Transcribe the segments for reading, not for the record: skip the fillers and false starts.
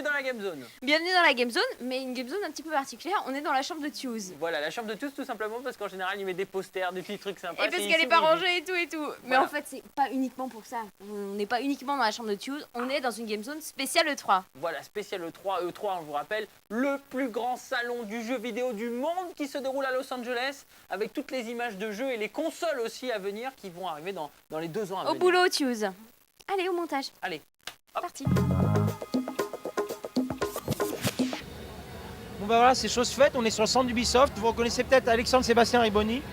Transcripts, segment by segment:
bienvenue dans la Game Zone. Bienvenue dans la Game Zone, mais une Game Zone un petit peu particulière. On est dans la chambre de Tuse. Voilà, la chambre de tous tout simplement parce qu'en général il met des posters, des petits trucs sympas. Et parce qu'elle est pas rangée et tout et tout. Mais Voilà. en fait, c'est pas uniquement pour ça. On n'est pas uniquement dans la chambre de Tuse, on est dans une Game Zone spéciale E3. Voilà, spécial E3. E3, on vous rappelle, le plus grand salon du jeu vidéo du monde qui se déroule à Los Angeles avec toutes les images de jeux et les consoles aussi à venir qui vont arriver dans les 2 ans à venir. Au boulot, Tuse. Allez, au montage. Allez. Hop. Parti. Bon bah voilà, c'est chose faite, on est sur le centre d'Ubisoft. Vous reconnaissez peut-être Alexandre Sébastien Riboni.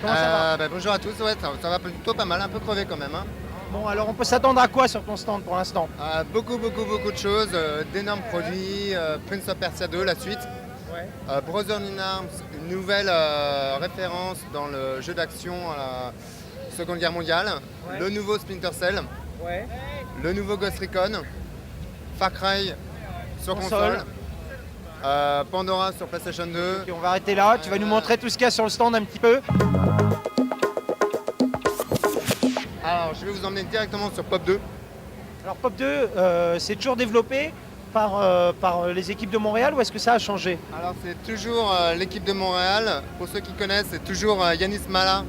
Comment ça va? Bonjour à tous, ouais, ça va plutôt pas mal, un peu crevé quand même. Hein. Bon alors on peut s'attendre à quoi sur ton stand pour l'instant? Beaucoup de choses, d'énormes produits, Prince of Persia 2, la suite. Ouais. Brothers in Arms, une nouvelle référence dans le jeu d'action à la Seconde Guerre mondiale. Ouais. Le nouveau Splinter Cell, Ouais. le nouveau Ghost Recon, Far Cry sur Console. console, Pandora sur PlayStation 2. Ok, on va arrêter là, tu vas nous montrer tout ce qu'il y a sur le stand un petit peu. Alors je vais vous emmener directement sur Pop 2. Alors Pop 2, c'est toujours développé par les équipes de Montréal ou est-ce que ça a changé? Alors c'est toujours l'équipe de Montréal. Pour ceux qui connaissent, c'est toujours Yanis Mala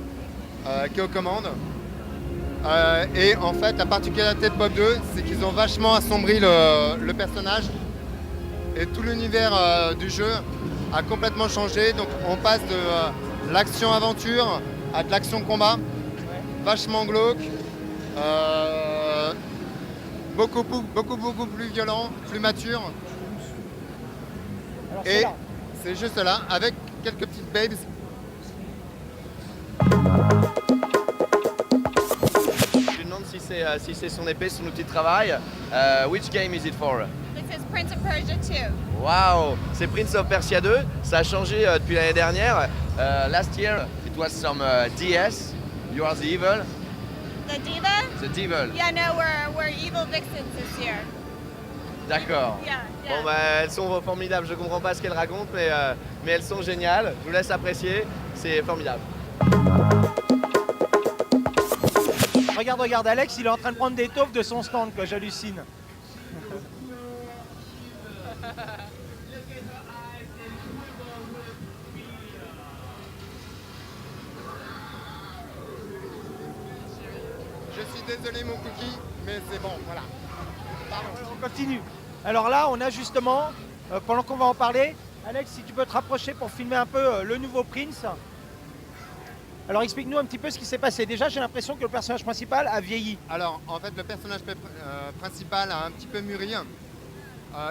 qui est aux commandes. Et en fait, la particularité de Pop 2, c'est qu'ils ont vachement assombri le personnage. Et tout l'univers du jeu a complètement changé. Donc on passe de l'action-aventure à de l'action-combat. Vachement glauque. Beaucoup plus violent, plus mature. Alors, Et là. c'est juste là, avec quelques petites babes. Je lui demande si c'est son épée, son outil de travail. Which game is it for? This is Prince of Persia 2. Wow, c'est Prince of Persia 2. Ça a changé depuis l'année dernière. Last year, it was some DS. You are the evil. The Diva? The devil. Yeah, no, we're evil vixens this year. D'accord. Yeah, yeah. Bon bah elles sont formidables. Je comprends pas ce qu'elles racontent, mais elles sont géniales. Je vous laisse apprécier. C'est formidable. Regarde, Alex, il est en train de prendre des taupes de son stand, quoi, j'hallucine. Je suis désolé mon cookie, mais c'est bon, voilà. On continue. Alors là, on a justement, pendant qu'on va en parler, Alex, si tu peux te rapprocher pour filmer un peu le nouveau Prince. Alors explique-nous un petit peu ce qui s'est passé. Déjà, j'ai l'impression que le personnage principal a vieilli. Alors en fait le personnage principal a un petit peu mûri.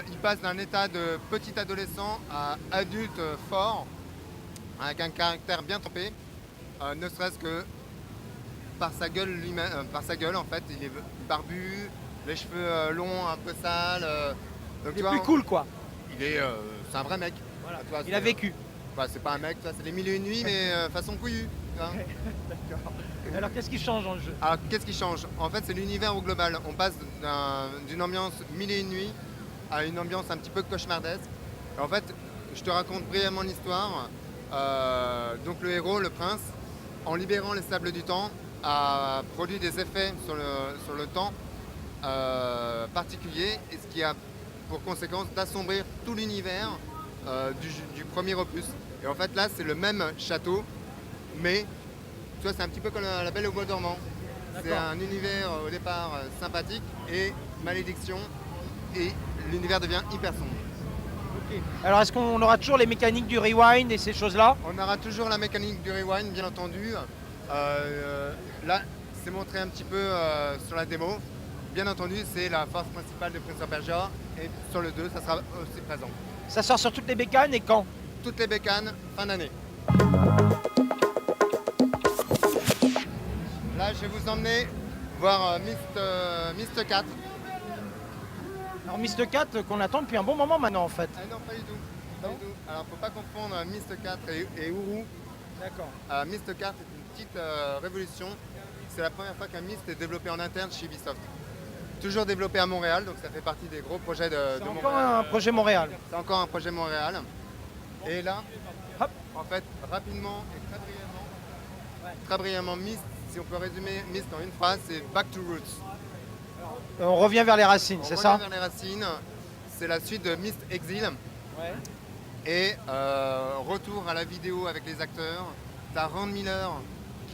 Il passe d'un état de petit adolescent à adulte fort, avec un caractère bien trempé, ne serait-ce que par sa gueule lui-même, par sa gueule en fait, il est barbu, les cheveux longs, un peu sales. Donc, Il tu est vois, plus cool, quoi. c'est un vrai mec. Voilà. Tu vois, Il a vécu. C'est pas un mec, c'est les mille et une nuits, mais façon couillu. Tu vois. D'accord. Alors qu'est-ce qui change dans le jeu? Alors qu'est-ce qui change? En fait c'est l'univers au global. On passe d'une ambiance mille et une nuits à une ambiance un petit peu cauchemardesque. Et en fait, je te raconte brièvement l'histoire. Donc le héros, le prince, en libérant les sables du temps, a produit des effets sur le temps particuliers, et ce qui a pour conséquence d'assombrir tout l'univers du premier opus. Et en fait là c'est le même château, mais tu vois, c'est un petit peu comme la Belle au bois dormant. C'est un univers au départ sympathique et malédiction, et l'univers devient hyper sombre. Ok. Alors est-ce qu'on aura toujours les mécaniques du rewind et ces choses-là? On aura toujours la mécanique du rewind, bien entendu. Là, c'est montré un petit peu sur la démo. Bien entendu, c'est la force principale de Prince of Persia, et sur le 2, ça sera aussi présent. Ça sort sur toutes les bécanes et quand? Toutes les bécanes, fin d'année. Là, je vais vous emmener voir Myst 4. Alors Myst 4 qu'on attend depuis un bon moment maintenant en fait. Ah non, pas du tout. Pas Non du tout. Alors, faut pas confondre Myst 4 et Uru. D'accord. Myst 4 est une petite révolution. C'est la première fois qu'un Myst est développé en interne chez Ubisoft. Toujours développé à Montréal, donc ça fait partie des gros projets de C'est Montréal. encore un projet Montréal. C'est encore un projet Montréal. Et là, Hop. en fait, rapidement et très brillamment, Myst, si on peut résumer Myst en une phrase, c'est Back to Roots. On revient vers les racines, On c'est revient ça? vers les racines. c'est la suite de Myst Exile. Ouais. Et retour à la vidéo avec les acteurs. T'as Rand Miller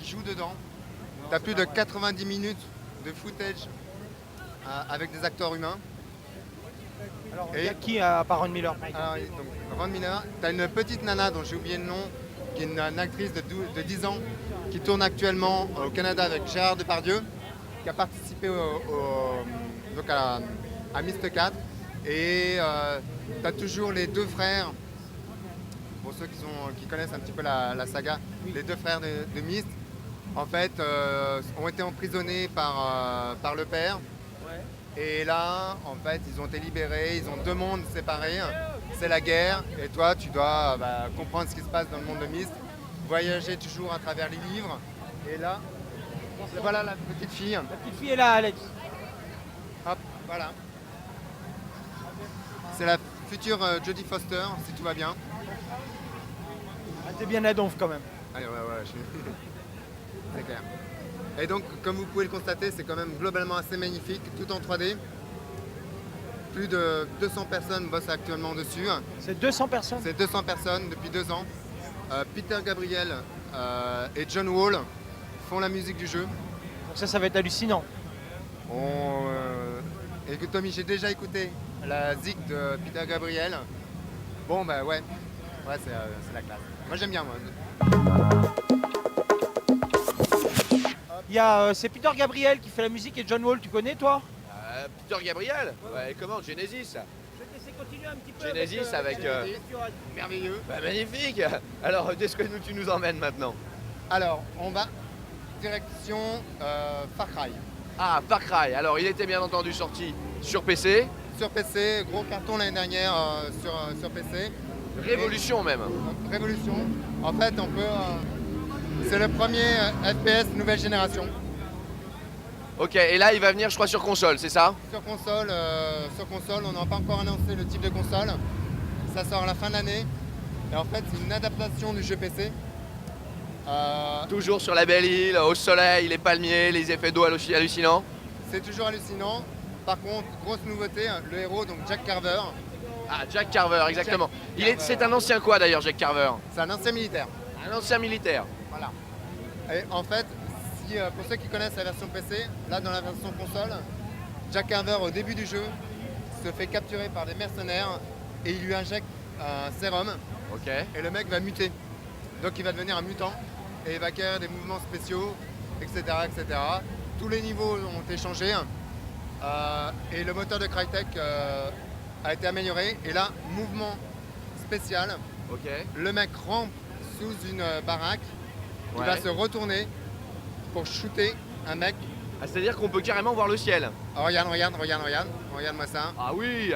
qui joue dedans. T'as plus de 90 minutes de footage avec des acteurs humains. Alors, Et- il y a qui à part Ron Miller par exemple Alors, donc, Rand Miller, t'as une petite nana dont j'ai oublié le nom, qui est une actrice de 10 ans, qui tourne actuellement au Canada avec Gérard Depardieu, qui a participé donc à Myst 4. Et t'as toujours les deux frères, pour ceux qui connaissent un petit peu la saga, les deux frères de Myst, en fait, ont été emprisonnés par le père. Et là, en fait, ils ont été libérés, ils ont deux mondes séparés. C'est la guerre, et toi, tu dois comprendre ce qui se passe dans le monde de Myst, voyager toujours à travers les livres. Et là, voilà la petite fille. La petite fille est là, Alex. Hop, voilà. C'est la future Jodie Foster, si tout va bien. Ah, t'es bien à donf quand même. Allez, ouais, je suis... C'est clair. Et donc, comme vous pouvez le constater, c'est quand même globalement assez magnifique, tout en 3D. Plus de 200 personnes bossent actuellement dessus. C'est 200 personnes. C'est 200 personnes depuis 2 ans. Peter Gabriel et John Wall font la musique du jeu. Donc ça va être hallucinant. Et Tommy, j'ai déjà écouté la zik de Peter Gabriel. Bon, bah ouais, c'est la classe. Moi j'aime bien, moi. C'est Peter Gabriel qui fait la musique et John Wall, tu connais toi? Peter Gabriel. Ouais, comment Genesis. Je vais te laisser continuer un petit peu. Genesis avec... Merveilleux. Bah, magnifique. Alors, est-ce que tu nous emmènes maintenant? Alors, on va direction Far Cry. Ah, Far Cry. Alors, il était bien entendu sorti sur PC. Sur PC, gros carton l'année dernière sur PC. Révolution même. Révolution. En fait, on peut... c'est le premier FPS nouvelle génération. Ok, et là, il va venir, je crois, sur console, c'est ça? Sur console, on n'a pas encore annoncé le type de console. Ça sort à la fin de l'année. Et en fait, c'est une adaptation du jeu PC. Toujours sur la belle île, au soleil, les palmiers, les effets d'eau hallucinants. C'est toujours hallucinant. Par contre, grosse nouveauté, le héros, donc Jack Carver, Ah, Jack Carver, exactement. C'est un ancien quoi d'ailleurs, Jack Carver? c'est un ancien militaire. Un ancien militaire. Voilà. Et en fait, pour ceux qui connaissent la version PC, là dans la version console, Jack Carver au début du jeu se fait capturer par des mercenaires et il lui injecte un sérum Ok. et le mec va muter. Donc il va devenir un mutant et il va acquérir des mouvements spéciaux, etc. etc. Tous les niveaux ont été changés et le moteur de Crytek a été amélioré. Et là, mouvement spécial, Ok. le mec rampe sous une baraque, il Ouais. va se retourner pour shooter un mec. Ah, c'est-à-dire qu'on peut carrément voir le ciel. Oh, regarde-moi ça. Ah oui.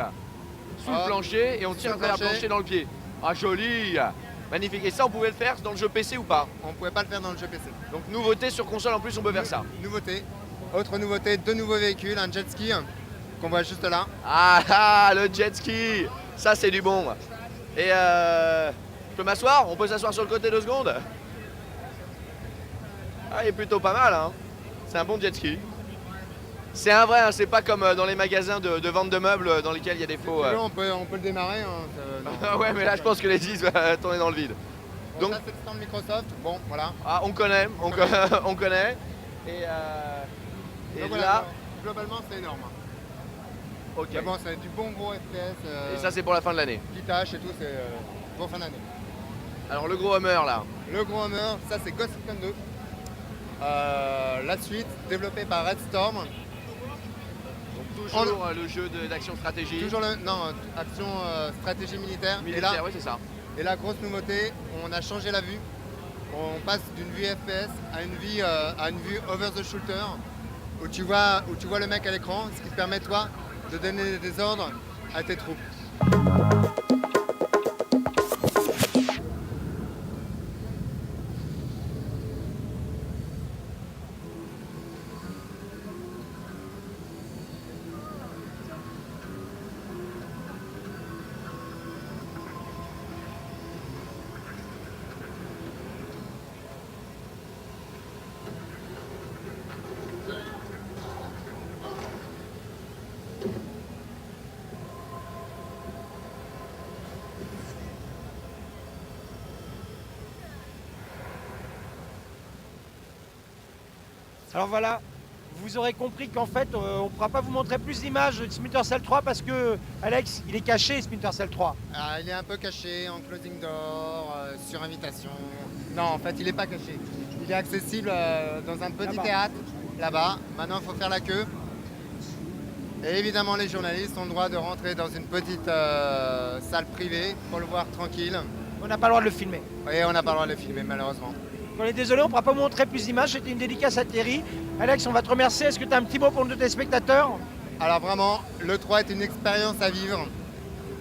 Sous le Ah, plancher et on tire à le travers le plancher. plancher dans le pied. Ah, joli. Magnifique. Et ça, on pouvait le faire dans le jeu PC ou pas? On pouvait pas le faire dans le jeu PC. Donc, nouveauté sur console, en plus, on peut faire ça. Nouveauté. Autre nouveauté, 2 nouveaux véhicules, un jet ski qu'on voit juste là. Ah, le jet ski. Ça, c'est du bon. Et je peux m'asseoir? On peut s'asseoir sur le côté 2 secondes? Ah, il est plutôt pas mal, hein. C'est un bon jet ski. C'est un vrai, hein, c'est pas comme dans les magasins de vente de meubles dans lesquels il y a des faux. Là, on peut le démarrer. Ah ouais, mais là, je pense que les 10 va tourner dans le vide. Donc Donc- ça, c'est le stand Microsoft. Bon, voilà. Ah, on connaît, on connaît. Et Donc, là, voilà, globalement, c'est énorme. ok. Mais bon, c'est du bon gros FPS. Et ça, c'est pour la fin de l'année. Petit tâche et tout, c'est pour fin d'année. Alors, le gros Hummer, là. Le gros Hummer, ça c'est Ghost Recon 2. La suite, développée par Red Storm. Donc, toujours le jeu d'action stratégie. Toujours action stratégie militaire. Militaire, oui, c'est ça. Et la grosse nouveauté, on a changé la vue. On passe d'une vue FPS à une vue over the shoulder où tu vois le mec à l'écran, ce qui te permet toi de donner des ordres à tes troupes. Alors voilà, vous aurez compris qu'en fait, on ne pourra pas vous montrer plus d'images de Splinter Cell 3 parce que Alex, il est caché Splinter Cell 3. Il est un peu caché en closing door, sur invitation. Non, en fait, il n'est pas caché. Il est accessible dans un petit Là-bas. théâtre, là-bas. Maintenant, il faut faire la queue. Et évidemment, les journalistes ont le droit de rentrer dans une petite salle privée pour le voir tranquille. On n'a pas le droit de le filmer. Et on n'a pas le droit de le filmer, malheureusement. On est désolé, on ne pourra pas vous montrer plus d'images. C'était une dédicace à Thierry. Alex, on va te remercier. Est-ce que tu as un petit mot pour nos téléspectateurs? Alors vraiment, le 3 est une expérience à vivre.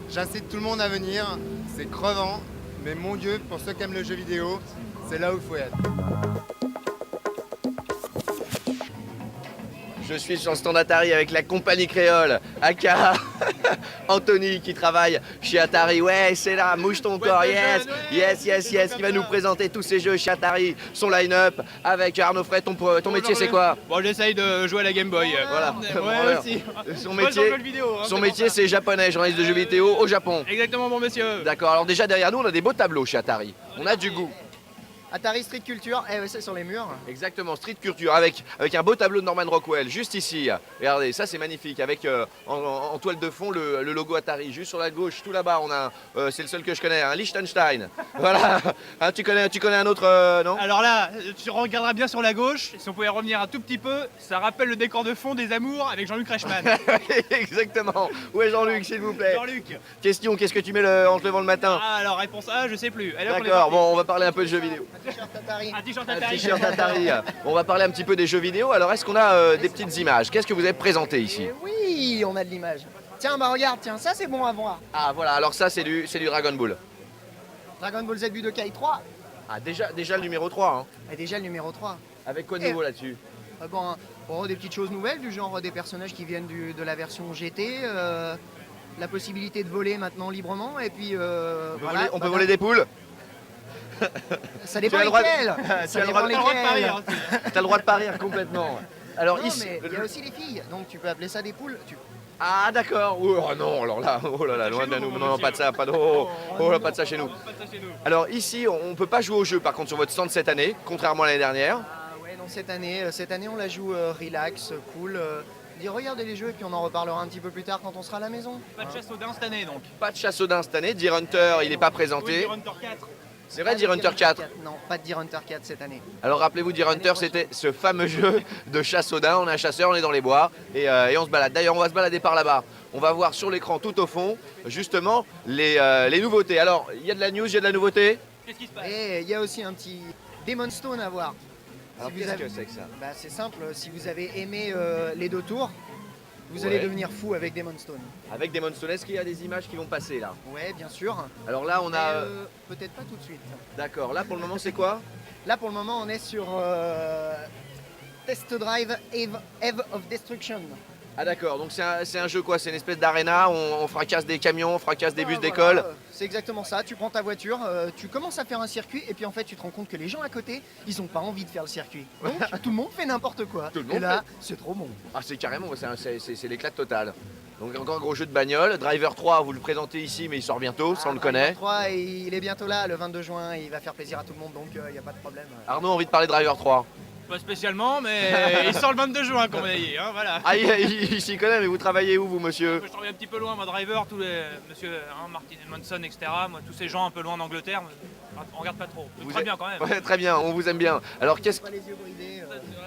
J'incite tout le monde à venir. C'est crevant, mais mon Dieu, pour ceux qui aiment le jeu vidéo, c'est là où il faut être. Je suis sur le stand Atari avec la compagnie créole, aka Anthony qui travaille chez Atari. Ouais, c'est là, mouche ton corps, yes, yes, qui va nous présenter tous ces jeux chez Atari, son line-up avec Arnaud Fred. Ton métier, c'est quoi? Bon, j'essaye de jouer à la Game Boy. Voilà. Ouais, aussi. Son Moi, métier, je joue le vidéo, hein, son c'est métier pour ça. c'est japonais, journaliste de jeux vidéo au Japon. Exactement, bon monsieur. D'accord, alors déjà derrière nous, on a des beaux tableaux chez Atari. On a du goût. Atari Street Culture, c'est sur les murs. Exactement, Street Culture, avec un beau tableau de Norman Rockwell, juste ici. Regardez, ça c'est magnifique, avec en toile de fond le logo Atari. Juste sur la gauche, tout là-bas, on a, c'est le seul que je connais, un Liechtenstein. Voilà, hein, tu connais un autre, non? Alors là, tu regarderas bien sur la gauche, si on pouvait revenir un tout petit peu, ça rappelle le décor de fond des Amours avec Jean-Luc Reichmann. Exactement. Où est Jean-Luc, s'il vous plaît? Jean-Luc. Question, qu'est-ce que tu mets en te levant le matin? Ah, alors réponse A, je sais plus. Allez, hop, on est D'accord, parti. bon, on va parler un peu de jeux vidéo. T-shirt Atari. Un t-shirt Un Atari. t-shirt Atari. On va parler un petit peu des jeux vidéo. Alors, est-ce qu'on a des petites images? Qu'est-ce que vous avez présenté ici? Oui, on a de l'image. Tiens, bah regarde, tiens, ça c'est bon à voir. Ah, voilà, alors ça, c'est du Dragon Ball. Dragon Ball Z Budokai 3. Ah, déjà le numéro 3, hein. Et déjà le numéro 3. Avec quoi de nouveau là-dessus? Bon, des petites choses nouvelles, du genre des personnages qui viennent de la version GT, la possibilité de voler maintenant librement, et puis On peut voler des poules? Ça dépend Tu as le droit de- lesquels. Tu Ça as le dépend droit de parier, lesquels. hein. T'as le droit de parier complètement. Alors Non, ici. mais il y a aussi les filles, donc tu peux appeler ça des poules. Ah d'accord. Oh non, alors là, oh là là, loin de nous. Non, pas de ça, pas de. Oh là, pas de ça chez nous. Pas de ça chez nous. Alors ici, on peut pas jouer au jeu par contre sur votre stand cette année, contrairement à l'année dernière. Ah ouais, non, cette année on la joue relax, cool. Dis, regardez les jeux et puis on en reparlera un petit peu plus tard quand on sera à la maison. Pas de chasse au daim cette année donc. Pas de chasse au daim cette année. Deer Hunter, il n'est pas Oui, présenté. Hunter 4. C'est vrai, Pas de Deer Hunter 4. Non, pas de Deer Hunter 4 cette année. Alors rappelez-vous, Deer Hunter, c'était ce fameux jeu de chasse au daim. On est un chasseur, on est dans les bois et on se balade. D'ailleurs, on va se balader par là-bas. On va voir sur l'écran tout au fond, justement, les nouveautés. Alors, il y a de la news, il y a de la nouveauté. Qu'est-ce qui se passe? Et il y a aussi un petit Demon Stone à voir. Alors, vous qu'est-ce avez- que c'est que ça? Bah, c'est simple, si vous avez aimé les deux tours, vous Ouais. allez devenir fou avec Demon Stone. Avec Demon Stone, est-ce qu'il y a des images qui vont passer là? Ouais, bien sûr. Alors là, on Mais, a. peut-être pas tout de suite. D'accord, là pour le moment, c'est quoi? Là, pour le moment, on est sur Test Drive Eve of Destruction. Ah d'accord, donc c'est un jeu quoi? C'est une espèce d'aréna, on fracasse des camions, on fracasse des bus Voilà, d'école. c'est exactement ça. Tu prends ta voiture, tu commences à faire un circuit, et puis en fait, tu te rends compte que les gens à côté, ils n'ont pas envie de faire le circuit. Donc, tout le monde fait n'importe quoi. Tout le monde et là, c'est trop bon. Ah c'est carrément, c'est l'éclat total. Donc encore un gros jeu de bagnole. Driver 3, vous le présentez ici, mais il sort bientôt, ça on le connaît. 3, il est bientôt là, le 22 juin, il va faire plaisir à tout le monde, donc il n'y a pas de problème. Arnaud a envie de parler de Driver 3. Pas spécialement, mais il sort le 22 juin, comme on a dit. Hein, voilà. Ah il s'y connaît, mais vous travaillez où vous monsieur? Je travaille un petit peu loin, moi, driver, tous les monsieur Martin Edmondson, etc. Moi, tous ces gens un peu loin en Angleterre, on regarde pas trop. Vous Très êtes- bien quand même. Ouais, très bien, on vous aime bien. Alors qu'est-ce Pas les yeux bridés.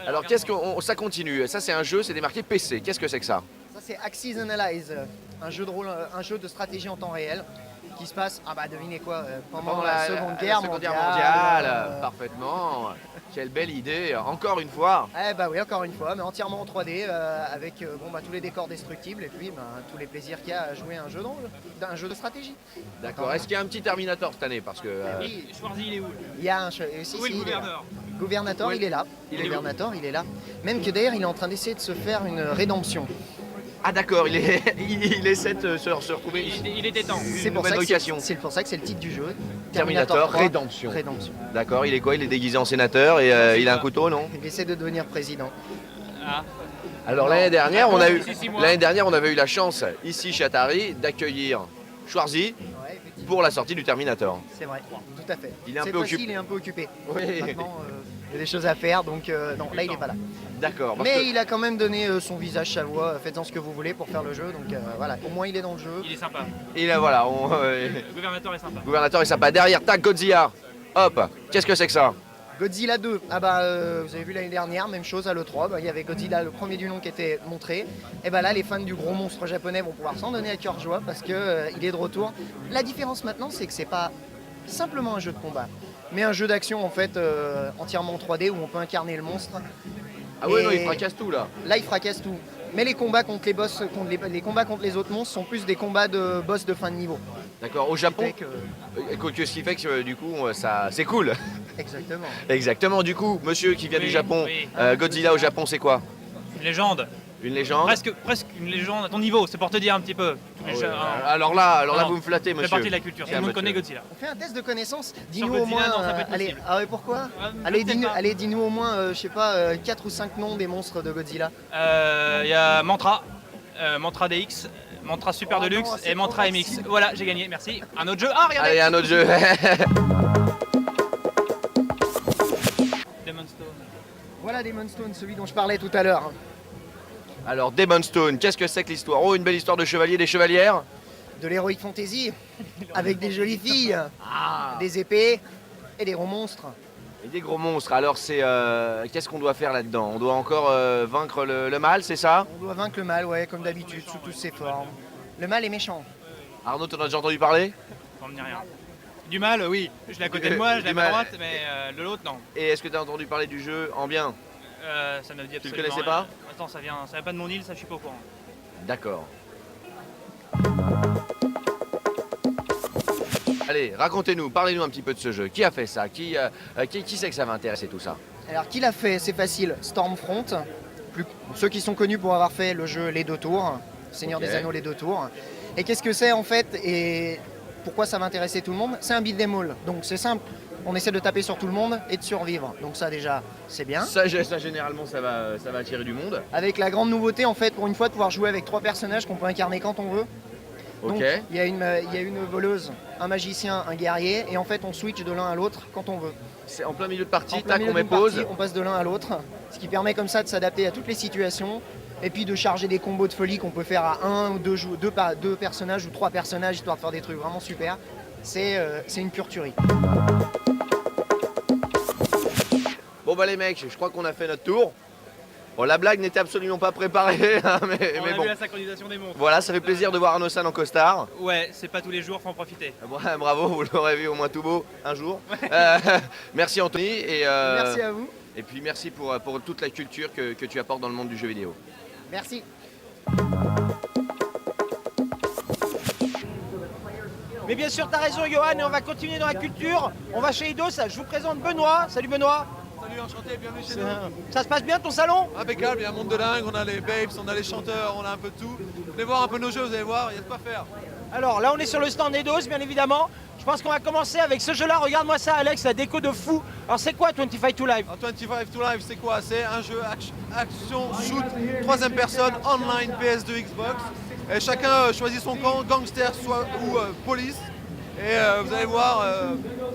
alors qu'est-ce qu'on ça continue? Ça c'est un jeu, c'est démarqué PC. Qu'est-ce que c'est que ça? Ça, c'est Axis Analyze, un jeu de rôle, un jeu de stratégie en temps réel qui se passe, ah bah devinez quoi, pendant la Seconde Guerre mondiale. Parfaitement. Quelle belle idée, encore une fois. Eh bah oui, encore une fois, mais entièrement en 3D, avec tous les décors destructibles et puis tous les plaisirs qu'il y a à jouer à un jeu de stratégie. D'accord. Est-ce qu'il y a un petit Terminator cette année? Parce que Oui, Schwarzy, il est où? il y a un si, Où est si, le il est là. gouverneur? Gouvernateur, Oui. il est là. Il est où? Gouvernateur, il est là. Même que d'ailleurs, il est en train d'essayer de se faire une rédemption. ah d'accord, il essaie de se retrouver Il était temps. C'est pour, nouvelle ça que vocation. c'est pour ça que c'est le titre du jeu. Terminator 3, Rédemption. Rédemption. D'accord, il est quoi? Il est déguisé en sénateur et il a un couteau, non? Il essaie de devenir président. Ah. Alors l'année dernière, on a eu D'ici 6 mois. l'année dernière, on avait eu la chance ici chez Atari d'accueillir Schwarzy Ouais, effectivement. pour la sortie du Terminator. C'est vrai, tout à fait. Il est un Cette peu fois-ci, occupé. il est un peu occupé. Oui. Maintenant, il y a des choses à faire, donc non, là, il n'est pas là. D'accord. parce Mais que- il a quand même donné son visage, sa voix, faites-en ce que vous voulez pour faire le jeu, donc voilà, au moins il est dans le jeu. Il est sympa. Et là, voilà, Le gouvernateur est sympa. le gouvernateur est sympa. Derrière, tac, Godzilla. Hop, qu'est-ce que c'est que ça? Godzilla 2, vous avez vu l'année dernière, même chose à l'E3, il y avait Godzilla, le premier du nom qui était montré. Et là, les fans du gros monstre japonais vont pouvoir s'en donner à cœur joie parce que il est de retour. La différence maintenant, c'est que c'est pas simplement un jeu de combat, mais un jeu d'action en fait entièrement en 3D où on peut incarner le monstre. Ah ouais, Et non, il fracasse tout là. Là, il fracasse tout. Mais les combats contre les boss, les combats contre les autres monstres sont plus des combats de boss de fin de niveau. D'accord, au Japon, Fait que- ce qui fait que du coup, ça, c'est cool. Exactement. Exactement, du coup, monsieur qui vient Oui, du Japon, oui. Godzilla au Japon, c'est quoi? Une légende. Une légende? Presque une légende à ton niveau, c'est pour te dire un petit peu. Ah ouais, alors là, Non, vous me flattez, Ça monsieur. fait partie de la culture, tout le monde connaît Godzilla. On fait un test de connaissance. Dis-nous au Godzilla, moins. non, ça peut être allez, possible. ah ouais, pourquoi Allez, dis-nous au moins, je sais pas, 4 ou 5 noms des monstres de Godzilla. Il y a Mantra, Mantra DX, Mantra Super Oh non, Deluxe c'est et Mantra pas MX. possible. Voilà, j'ai gagné, merci. Un autre jeu. Ah, regardez. Allez, un autre jeu. Demon Stone. Voilà Demon Stone, celui dont je parlais tout à l'heure. Alors, Demon Stone, qu'est-ce que c'est que l'histoire? Oh, une belle histoire de chevalier, des chevalières. De l'heroic fantasy, avec des jolies filles, Ah. des épées et des gros monstres. Et des gros monstres. Alors, c'est qu'est-ce qu'on doit faire là-dedans? On doit encore vaincre le mal, c'est ça? On doit vaincre le mal, ouais, comme d'habitude, sous toutes ses formes. Le mal est méchant. Arnaud, t'en as déjà entendu parler? Ça me dit rien. Du mal, oui. Je l'ai à côté de moi, je l'ai à Du ma mal. droite, mais de l'autre, non. Et est-ce que t'as entendu parler du jeu en bien? Ça me dit Tu le absolument connaissais rien. pas? Attends, ça vient pas de mon île, ça je suis pas au courant. D'accord. Allez, racontez-nous, parlez-nous un petit peu de ce jeu. Qui a fait ça? Qui sait que ça va intéresser tout ça? Alors, qui l'a fait? C'est facile. Stormfront. Ceux qui sont connus pour avoir fait le jeu Les Deux Tours, Seigneur Ok. des Anneaux, Les Deux Tours. Et qu'est-ce que c'est en fait et pourquoi ça va intéresser tout le monde? C'est un beat'em all. Donc c'est simple. On essaie de taper sur tout le monde et de survivre. Donc ça déjà, c'est bien. Ça, généralement, ça va attirer du monde. Avec la grande nouveauté en fait, pour une fois, de pouvoir jouer avec 3 personnages qu'on peut incarner quand on veut. Donc Ok. il y a une voleuse, un magicien, un guerrier, et en fait on switch de l'un à l'autre quand on veut. C'est en plein milieu de partie, En plein tac, milieu on met d'une partie, pause. on passe de l'un à l'autre, ce qui permet comme ça de s'adapter à toutes les situations, et puis de charger des combos de folie qu'on peut faire à un ou deux personnages ou 3 personnages, histoire de faire des trucs vraiment super. C'est une pure tuerie. Bon bah les mecs, je crois qu'on a fait notre tour. Bon, la blague n'était absolument pas préparée, hein, mais On a bon. vu la synchronisation des monstres. Voilà, ça fait plaisir de voir Arnaud-san en costard. Ouais, c'est pas tous les jours, faut en profiter. Bravo, vous l'aurez vu au moins tout beau un jour. Merci Anthony et, Merci à vous. et puis merci pour toute la culture que tu apportes dans le monde du jeu vidéo. Merci. Mais bien sûr, t'as raison, Johan, et on va continuer dans la culture. On va chez Eidos. Je vous présente Benoît. Salut Benoît. Salut, enchanté, bienvenue chez nous. Ça se passe bien ton salon? Impeccable, il y a un monde de dingue, on a les babes, on a les chanteurs, on a un peu de tout. Venez voir un peu nos jeux, vous allez voir, il y a de quoi faire. Alors là, on est sur le stand Eidos, bien évidemment. Je pense qu'on va commencer avec ce jeu-là. Regarde-moi ça, Alex, la déco de fou. Alors c'est quoi 25 to Live? Alors 25 to Live, c'est quoi? C'est un jeu action, shoot, troisième personne, online, PS2, Xbox. Et chacun choisit son camp, gangster ou police. Et vous allez voir,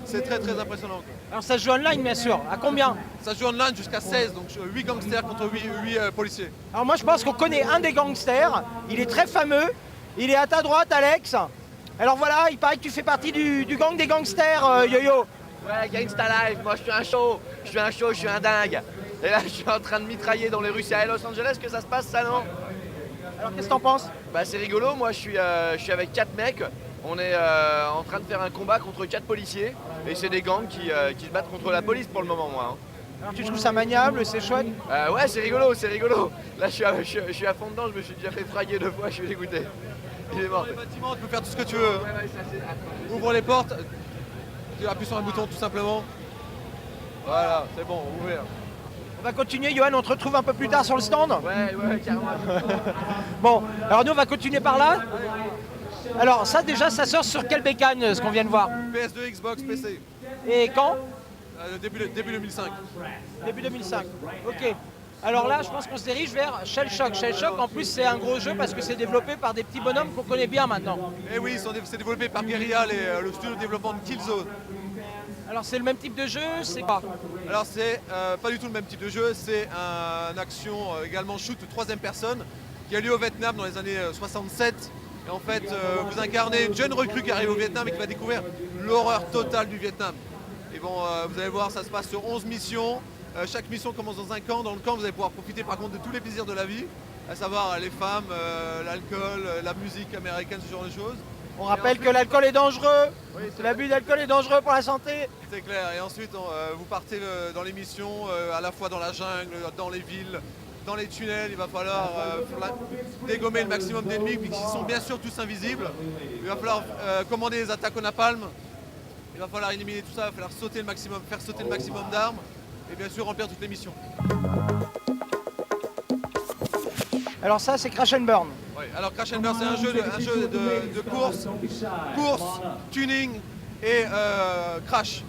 c'est très très impressionnant. Alors ça se joue online, bien sûr. À combien? Ça se joue online jusqu'à 16, donc 8 gangsters contre 8 policiers. Alors moi, je pense qu'on connaît un des gangsters. Il est très fameux. Il est à ta droite, Alex. Alors voilà, il paraît que tu fais partie du gang des gangsters, Yo-Yo. Ouais, Gangsta Life, moi je suis un show, je suis un dingue. Et là je suis en train de mitrailler dans les rues, c'est à Los Angeles que ça se passe ça non? Alors qu'est-ce que t'en penses? Bah c'est rigolo, moi je suis avec 4 mecs, on est en train de faire un combat contre 4 policiers. Et c'est des gangs qui se battent contre la police pour le moment moi. Hein. Alors tu trouves ça maniable, c'est chouette? Ouais c'est rigolo, c'est rigolo. Là je suis à fond dedans, je me suis déjà fait fraguer 2 fois, je suis dégoûté. Il est mort. Dans les bâtiments, tu peux faire tout ce que tu veux. Ouvre les portes, tu appuies sur un bouton tout simplement. Voilà, c'est bon, ouvert. On va continuer, Johan, on te retrouve un peu plus tard sur le stand. Ouais, carrément. Bon, alors nous on va continuer par là. Alors ça déjà, ça sort sur quelle bécane, ce qu'on vient de voir? PS2, Xbox, PC. Et quand? Début 2005. Début 2005. Ok. Alors là, je pense qu'on se dirige vers Shell Shock. Shell Shock, en plus, c'est un gros jeu parce que c'est développé par des petits bonhommes qu'on connaît bien maintenant. Et oui, c'est développé par Guerrilla, le studio de développement de Killzone. Alors c'est le même type de jeu, c'est quoi? Alors c'est pas du tout le même type de jeu, c'est une action également shoot troisième personne qui a lieu au Vietnam dans les années 67. Et en fait, vous incarnez une jeune recrue qui arrive au Vietnam et qui va découvrir l'horreur totale du Vietnam. Et bon, vous allez voir, ça se passe sur 11 missions. Chaque mission commence dans un camp. Dans le camp, vous allez pouvoir profiter par contre de tous les plaisirs de la vie, à savoir les femmes, l'alcool, la musique américaine, ce genre de choses. On rappelle que l'alcool est dangereux. L'abus d'alcool est dangereux pour la santé. C'est clair. Et ensuite, vous partez dans les missions, à la fois dans la jungle, dans les villes, dans les tunnels. Il va falloir dégommer le maximum d'ennemis, puisqu'ils sont bien sûr tous invisibles. Il va falloir commander des attaques au napalm. Il va falloir éliminer tout ça, il va falloir sauter le maximum, faire sauter le maximum d'armes. Et bien sûr, remplir toutes les missions. Alors ça, c'est Crash and Burn. Oui, alors Crash and Burn, c'est un jeu de course, tuning et crash.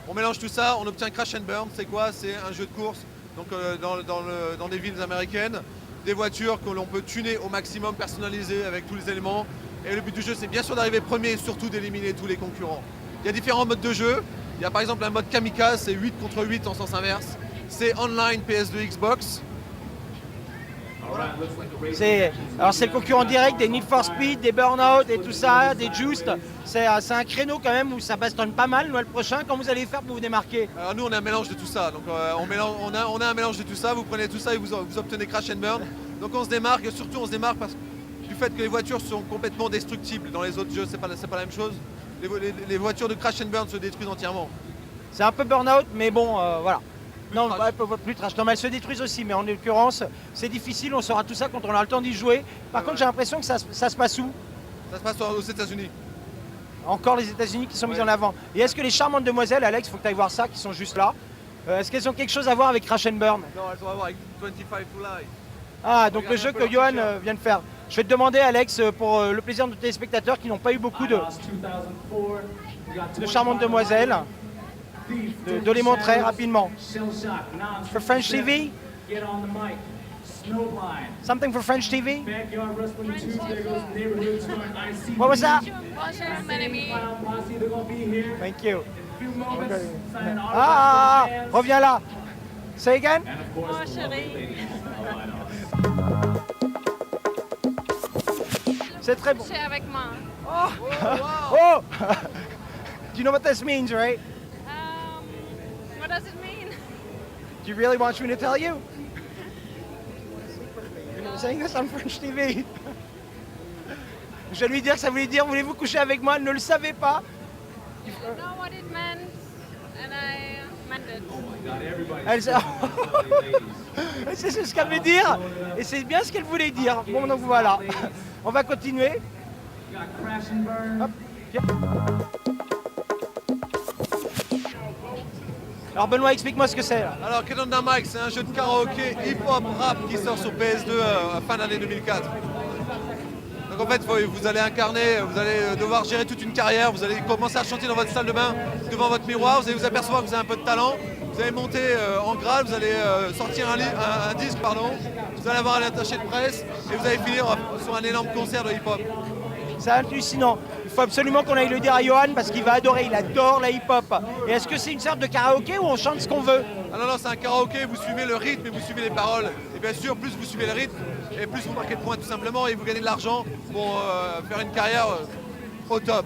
On mélange tout ça, on obtient Crash and Burn. C'est quoi? C'est un jeu de course donc, dans des villes américaines. Des voitures que l'on peut tuner au maximum, personnaliser avec tous les éléments. Et le but du jeu, c'est bien sûr d'arriver premier et surtout d'éliminer tous les concurrents. Il y a différents modes de jeu. Il y a par exemple un mode kamikaze, c'est 8 contre 8 en sens inverse. C'est online PS2 Xbox. C'est le concurrent direct des Need for Speed, des Burnout et tout ça, des Just. C'est un créneau quand même où ça bastonne pas mal. Noël prochain, quand vous allez faire pour vous démarquer? Alors nous on a un mélange de tout ça. Donc on a un mélange de tout ça. Vous prenez tout ça et vous obtenez Crash and Burn. Donc on se démarque et surtout on se démarque parce du fait que les voitures sont complètement destructibles. Dans les autres jeux c'est pas la même chose. Les voitures de Crash and Burn se détruisent entièrement. C'est un peu Burnout, mais bon, voilà. Non, plus trash. Non, mais elles se détruisent aussi, mais en l'occurrence, c'est difficile, on saura tout ça quand on aura le temps d'y jouer. Par contre, j'ai l'impression que ça se passe où? Ça se passe aux États-Unis. Encore les États-Unis qui sont mis en avant. Et est-ce que les charmantes demoiselles, Alex, il faut que tu ailles voir ça, qui sont juste là, est-ce qu'elles ont quelque chose à voir avec Crash and Burn? Non, elles ont à voir avec 25 to Life. Ah, donc le jeu que Johan vient de faire. Je vais te demander, Alex, pour le plaisir de nos téléspectateurs qui n'ont pas eu beaucoup de charmantes demoiselles, de les montrer rapidement. For French TV? Something for French TV? What was that? Bonjour, mon ami. Thank you. Ah, reviens là. Say again? Oh, chérie. C'est très bon. Coucher avec moi. Oh! Do you know what this means, right? What does it mean? Do you really want me to tell you? You're saying this on French TV. Je vais lui dire que ça voulait dire, voulez-vous coucher avec moi? Elle ne le savait pas. I don't know what it meant, and I meant it. Elle sait c'est ce qu'elle veut dire, et c'est bien ce qu'elle voulait dire. Bon, donc voilà. On va continuer. Hop. Alors Benoît, explique-moi ce que c'est là. Alors Get on the Mic, c'est un jeu de karaoké hip-hop rap qui sort sur PS2 à fin d'année 2004. Donc en fait, vous allez incarner, vous allez devoir gérer toute une carrière, vous allez commencer à chanter dans votre salle de bain devant votre miroir, vous allez vous apercevoir que vous avez un peu de talent, vous allez monter en grade, vous allez sortir un disque, vous allez avoir un attaché de presse et vous allez finir sur un énorme concert de hip-hop. C'est hallucinant. Il faut absolument qu'on aille le dire à Johan parce qu'il va adorer, il adore la hip-hop. Et est-ce que c'est une sorte de karaoké où on chante ce qu'on veut? Ah non, c'est un karaoké, vous suivez le rythme et vous suivez les paroles. Et bien sûr, plus vous suivez le rythme, et plus vous marquez de points tout simplement, et vous gagnez de l'argent pour faire une carrière au top.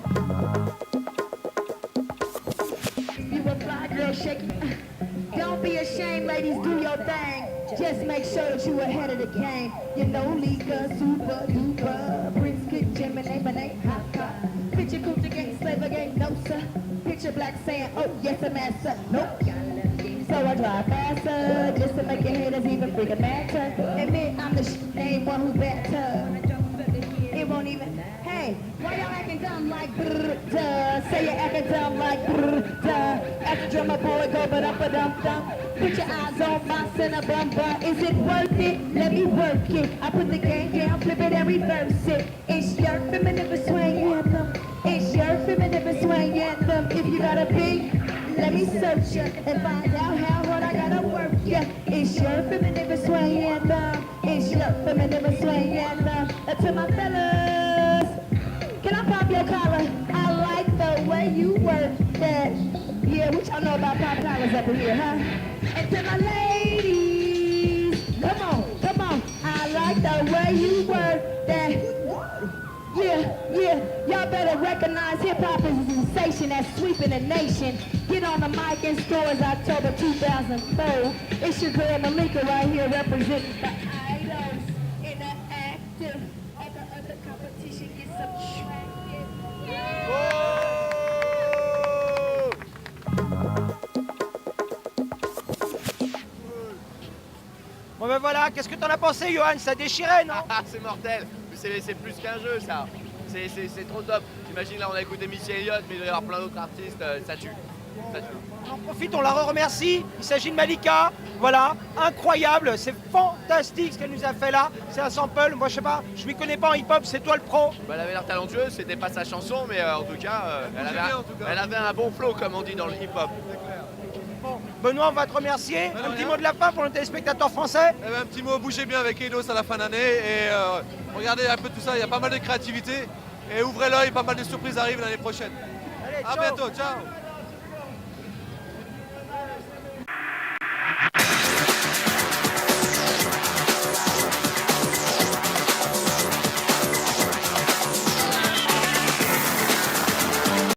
Don't be ashamed, ladies, do your thing. Just make sure that you ahead of the game. You know, Lika, super duper. Prince Kid, Gemini, Monet, hot car. Picture Kunta gang, slave again, no sir. Picture black saying, oh yes, I'm master. Nope. So I drive faster, just to make your haters even freaking matter. Admit I'm the ain't one who's better. It won't even, hey, why y'all acting dumb like brr, duh? Say you're acting dumb like brr, duh. After drummer boy go ba-dum-ba-dum-dum. Put your eyes on my cinnabon bun. Is it worth it? Let me work it. I put the game down, flip it and reverse it. It's your feminine swing anthem. It's your feminine swing anthem. If you gotta be, let me search ya and find out how hard I gotta work ya. It's your feminine swing anthem. It's your feminine swing anthem. To my fellas, can I pop your collar? I like the way you work that. Yeah, what y'all know about pop flowers up in here, huh? And to my ladies, come on. I like the way you work that. Yeah, y'all better recognize hip-hop is a sensation that's sweeping the nation. Get on the mic in stores October 2004. It's your girl Malika right here representing the idols in the active. All the other competition gets subtracted. Bon ben voilà, qu'est-ce que t'en as pensé, Johan? Ça déchirait, non? Ah, c'est mortel. C'est plus qu'un jeu, ça. C'est trop top. J'imagine, là, on a écouté Missy Elliott, mais il doit y avoir plein d'autres artistes. Ça tue. Ça tue. On en profite, on la remercie. Il s'agit de Malika. Voilà, incroyable. C'est fantastique ce qu'elle nous a fait là. C'est un sample. Moi, je sais pas, je m'y connais pas en hip-hop. C'est toi le pro. Bah, elle avait l'air talentueuse. C'était pas sa chanson, mais en tout cas, elle avait un bon flow, comme on dit dans le hip-hop. Bon, Benoît, on va te remercier. Un petit mot de la fin pour nos téléspectateurs français. Eh ben, un petit mot, bougez bien avec Eidos à la fin d'année et regardez un peu tout ça, il y a pas mal de créativité et ouvrez l'œil, pas mal de surprises arrivent l'année prochaine. Allez, À ciao. bientôt, ciao.